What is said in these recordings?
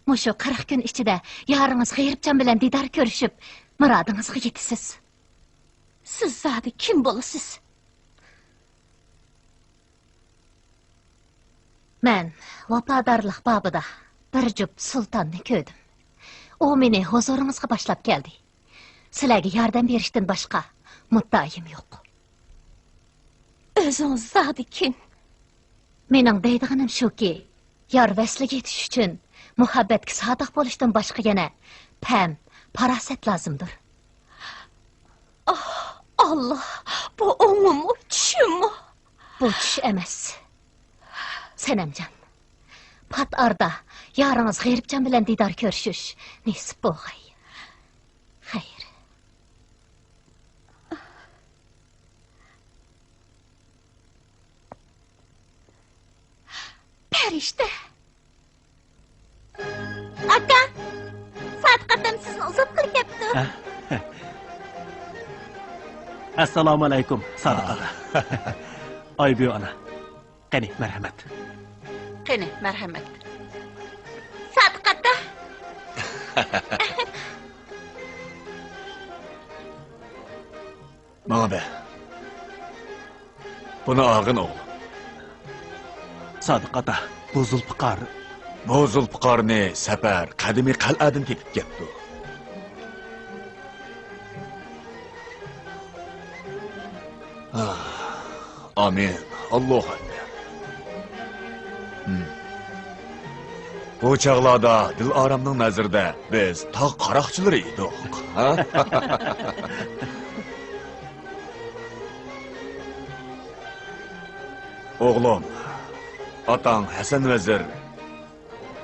Muşu 40 gün içinde yarınız Xeyripcan bilen didar görüşüp, muradınızga yetisiz. Siz zadi kim bolasiz? Men vafadarlık babıda bir jup sultanni köydüm. O meni huzurunuzga başlap geldi. Sizlarga yardım berishdan başka muddayim yok. Özünüz zadi kim? Mening deydiganim shuki, yar vesliga yetish uchun muhabbatga sodiq bo'lishdan boshqa yana pam, farosat lozimdir. Ah, Allah, bu onu mu, düşü mü? Bu tush emas. Senemcan, pat arda yarınız Xeyripcan bilen didar görüşüş nasip bo'lg'ay. Xayr. Perişte. Aka, Sadık adam sizni uzat qilib kepti. Assalomu alaykum, Sadiq aka. Oybiyo ana. Qani, marhamat. Qani, marhamat. Sadık aka. Bana be. Bunu ağın oğlum. Sadiq aka, bu Zulfiqar. Bu Zulfiqarni Safar qadimiy qal'adan tepib ketdi. Amin. Allohu akbar. Bu çağlarda Dilaramning nazarida biz tog' qaroqchilari edik. Oğlum, atang Hasan Vazir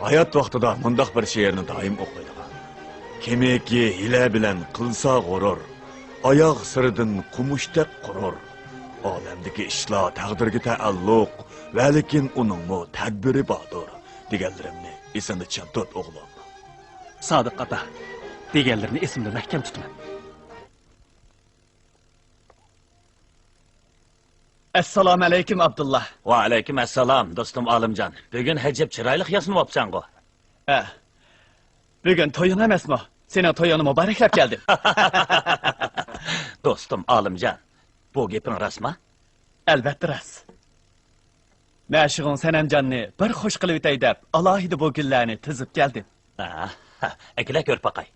hayat vaqtida mundaq bir she'rni doim o'qiydigan. Kimiki hila bilan qilsa g'urur, oyoq siridan qumushdek qurur. Olamdagi ishlar taqdirga taalluq, va lekin uningmi tadbiri bordir deganlarimni esingda tut o'g'lim. Sadiq aka, deganlarini esimda mahkam tutaman. Assalomu alaykum Abdullah. Va alaykum assalom do'stim Olimjon. Bugun hajab chiroyli yasnayapsan-ku. Bugun to'yin emasmi? Sening to'yini muboraklab keldim. Do'stim Olimjon, bu gaping rostmi? Albatta rost. Mashig'un Sanamjonni bir xush qilib o'tay deb, alohida bu gullarni tizib keldim. Akila ko'r paqay.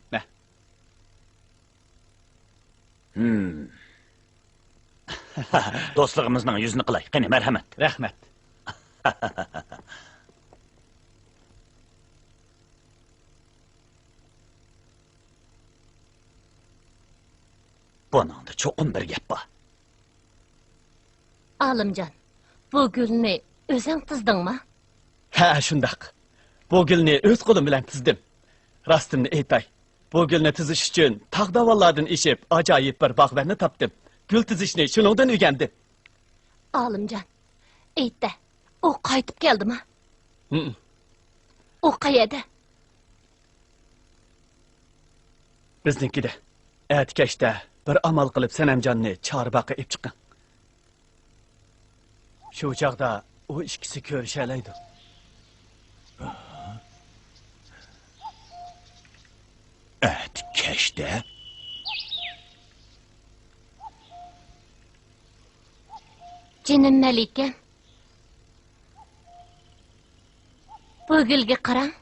Do'stligimizning yuzini qilay. Qani, marhamat. Rahmat. Buningda cho'qim bir gap bor. Olimjon, bu gulni o'zing tizdingmi? Ha, shundaq. Bu gulni o'z qo'lim bilan tizdim. Rostimni aytay. Bu gulni tizish uchun tog'davollardan eshib, ajoyib bir bog'larni topdim. Gül tizishni shuningdan o'rgandim. Olimjon, aytdi. U qaytib keldimi? U qayerda? Bizninkida atkashda bir amal qilib Sanamjonni Chorbaqa ib chiqqan. Shu chaqda u ikkisi ko'rishalaydi. Atkashda? Jinim Malika. Bu gulga qarang.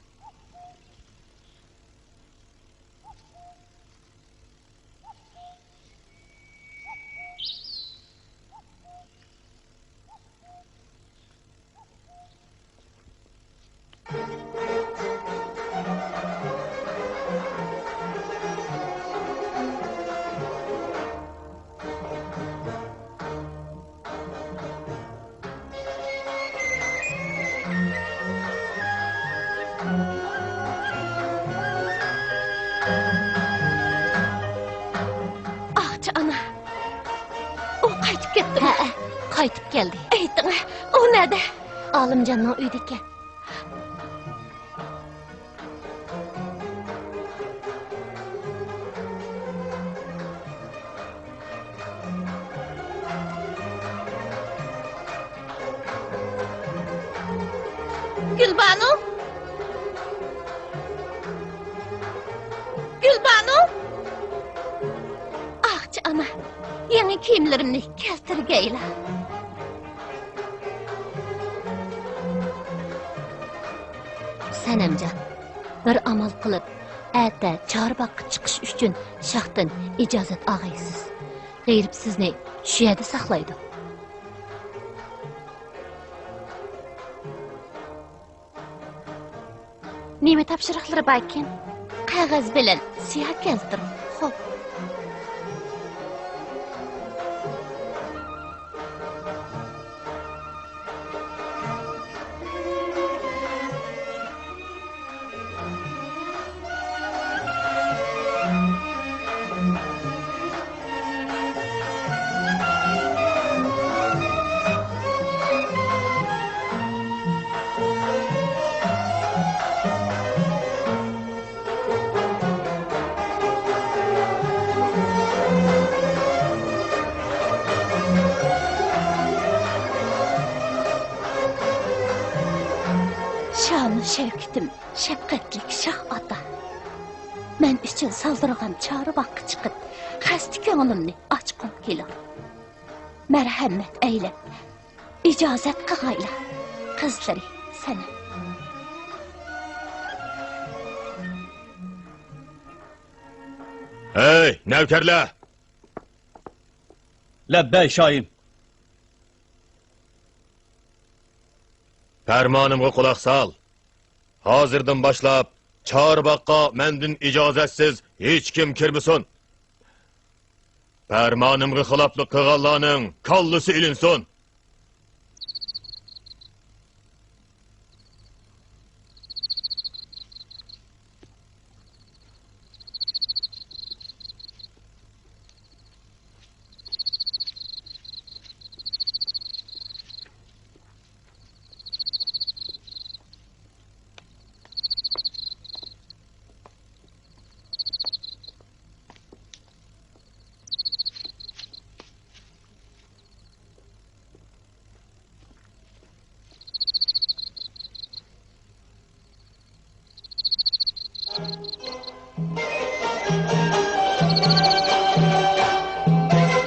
Qaytib keldi. Ayting, u nerede? Olimjonning uyida ekan. Gülbanu? yangi kiyimlerimni keltirgeyla. Sanamjon, bir amal qilib, ata Chorboqqa chiqish uchun shahdan ijozat olg'aysiz. G'ayrib sizni shu yerda saqlaydi. Nima topshiriqlari bor ekan? Qog'oz bilan siyoh keltiring. Xo'p. Şevketim, şefqatlik Şah ata. Men üçün saldırğan Chorboqqa chiqib, xasta ko'nglimni ochqim kelar. Marhamat aylab, ijozat qilg'aylar. Qizlari sana. Hey, navkarlar! Labbay shoyim. Farmonimga quloq sol. Hozirdan boshlab Chorboqqa mendan ijozatsiz hech kim kirmasin. Farmonimga xiloflik qilganlarning kallasi ilinsin.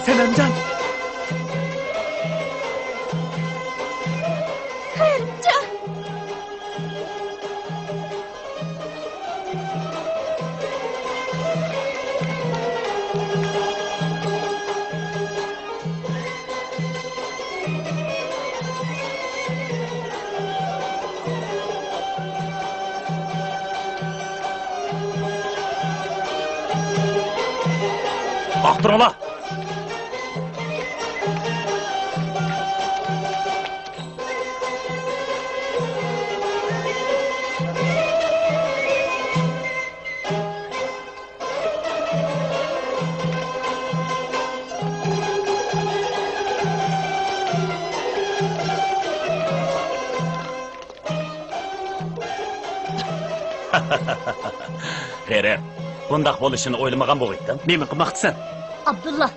Sanamjon. Xanjon. Aktırala. Rere, bundaq bo'lishini o'ylamagan bo'g'itdim. Nima qilmoqchisan? Abdullah.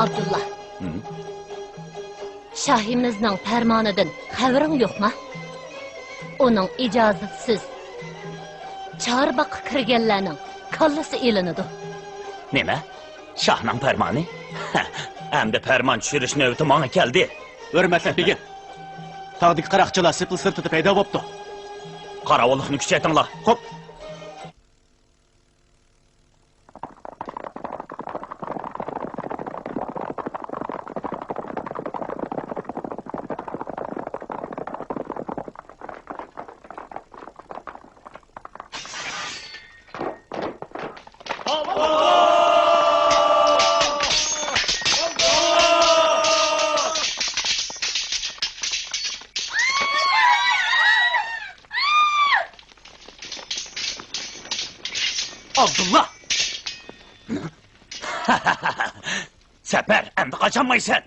Abdullah. Şahimizning farmonidan xabaring yo'qmi? Uning ijozatsiz Chorboqqa kirganlarning kallasi elinadi. Nima? Shahning farmoni? Hamda farmon tushirish navbati menga keldi. Hurmatli begim. Tog'dagi qaroqchilar sepil sirtida paydo bo'libdi. Qarovullikni kuchaytinglar. Xo'p. Abdullah! Sefer, endi kaçamaysan.